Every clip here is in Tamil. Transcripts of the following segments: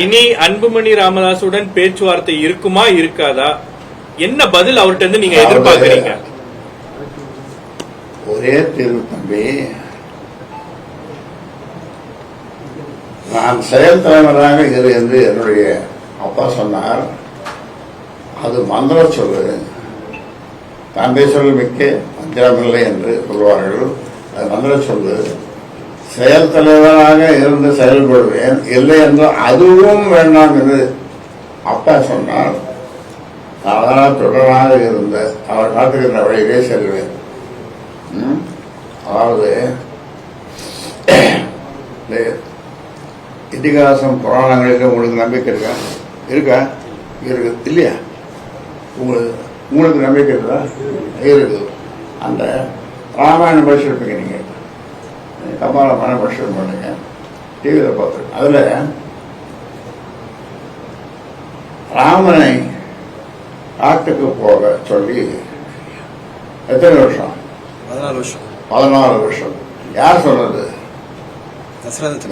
இனி அன்புமணி ராமதாசுடன் பேச்சுவார்த்தை இருக்குமா இருக்காதா? என்ன பதில் அவர்கிட்ட இருந்து நீங்க எதிர்பார்க்கறீங்க? ஒரே தீர்வு தம்பி, நான் செயல் தலைவராக இரு என்று என்னுடைய அப்பா சொன்னார். அது மந்திர சொல்லு, தந்தை சொல் மிக்க பஞ்சமில்லை என்று சொல்வார்கள். அது மந்திர சொல்லு. செயல் தலைவராக இருந்து செயல்படுவேன், இல்லை என்று அதுவும் வேண்டாம் என்று அப்பா சொன்னார். அதனால் தொடராக இருந்த அவர் காட்டுகின்ற வழியிலே செல்வேன். அதாவது இதிகாசம் புராணங்களில் உங்களுக்கு நம்பிக்கை இருக்கா? இருக்கு இல்லையா? உங்களுக்கு நம்பிக்கை இருக்கா? இருக்குது. அந்த ராமாயணம் படிச்சிருப்பீங்க, நீங்க கபாலமான படிச்சிருக்க மாட்டீங்க, டிவியில் பார்த்துருக்கேன். அதில் ராமனை காட்டுக்கு போக சொல்லி எத்தனை வருஷம்? 14 வருஷம். யார் சொன்னது?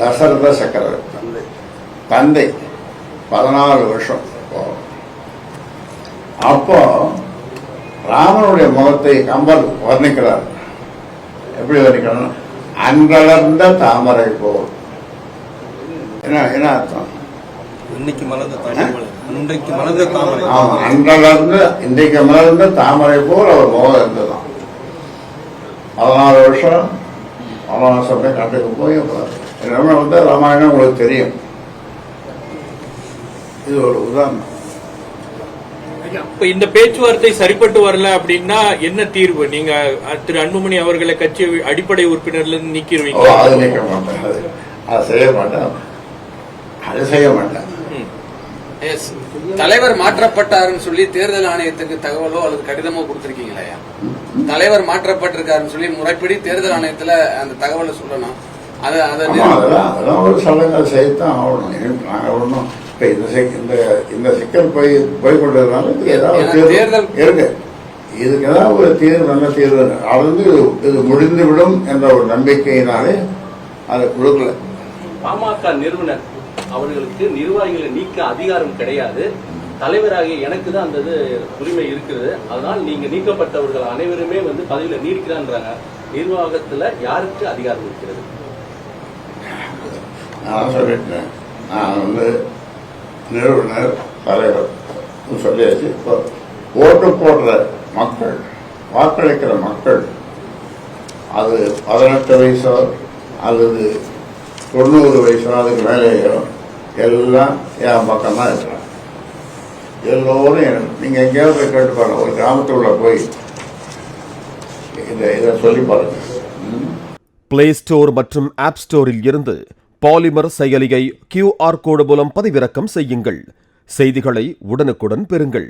தசரத சக்கரவர்த்தி தந்தை. 14 வருஷம். அப்போ ராமனுடைய முகத்தை கம்பர் வர்ணிக்கிறார். எப்படி வர்ணிக்கணும்? அன்றளர்ந்த தாமரை போல். என்ன அர்த்தம்? இன்றைக்கு மலர்ந்த தாமரை போல் அவர் முகம் இருந்ததான். 14 வருஷம் வனவாசம் காட்டுக்கு போய் எல்லாமே வந்து ராமாயணம் உங்களுக்கு தெரியும். இது ஒரு உதாரணம். இந்த பேச்சுவார்த்தை சரிப்பட்டு வரல அப்படின்னா என்ன தீர்வு? நீங்க திரு அன்புமணி அவர்களை கட்சி அடிப்படை உறுப்பினர்ல இருந்து நீக்கிடுவீங்க? அது நீக்க மாட்டேன், அதை செய்ய மாட்டேன், அதை செய்ய மாட்டேன். தலைவர் மாற்றப்பட்டாருன்னு சொல்லி தேர்தல் ஆணையத்துக்கு தகவலோ அல்லது கடிதமோ கொடுத்திருக்கீங்களா? தலைவர் மாற்றப்பட்டிருக்காருன்னு சொல்லி முறைப்படி தேர்தல் ஆணையத்துல அந்த தகவலை சொல்லணும். அதெல்லாம் ஒரு சடங்கு செய்யத்தான் ஆகணும். நாங்கள் ஒன்றும் இந்த சிக்கல் போய் கொண்டதுனால ஏதாவது தேர்தல் இருக்கு, இதுக்கு ஏதாவது ஒரு தீர்வு, நல்ல தீர்வு அது இது முடிந்துவிடும் என்ற ஒரு நம்பிக்கையினாலே அதை கொடுக்கல. பாமக நிறுவனர் அவர்களுக்கு நிர்வாகிகளை நீக்க அதிகாரம் கிடையாது, தலைவராகிய எனக்கு தான் அந்த உரிமை இருக்கிறது. அதனால் நீங்க நீக்கப்பட்டவர்கள் அனைவருமே வந்து பதவியில நீடிக்கிறான்றாங்க. நிர்வாகத்துல யாருக்கு அதிகாரம் இருக்கிறது? நான் சொல்லிட்டேன், நான் வந்து நிறுவனர் தலைவர் சொல்லியாச்சு. இப்போ ஓட்டு போடுற மக்கள், வாக்களிக்கிற மக்கள், அது 18 வயசோ அல்லது 90 வயசோ அதுக்கு மேலேயோ எல்லாம் என் பக்கம் தான் இருக்கிறாங்க. எல்லோரும் நீங்க எங்கேயாவது போய் கேட்டு பாருங்க, ஒரு கிராமத்துக்குள்ள போய் இதை சொல்லி பாருங்க. பிளே ஸ்டோர் மற்றும் ஆப் ஸ்டோரில் இருந்து பாலிமர் செயலியை QR கோடு மூலம் பதிவிறக்கம் செய்யுங்கள். செய்திகளை உடனுக்குடன் பெறுங்கள்.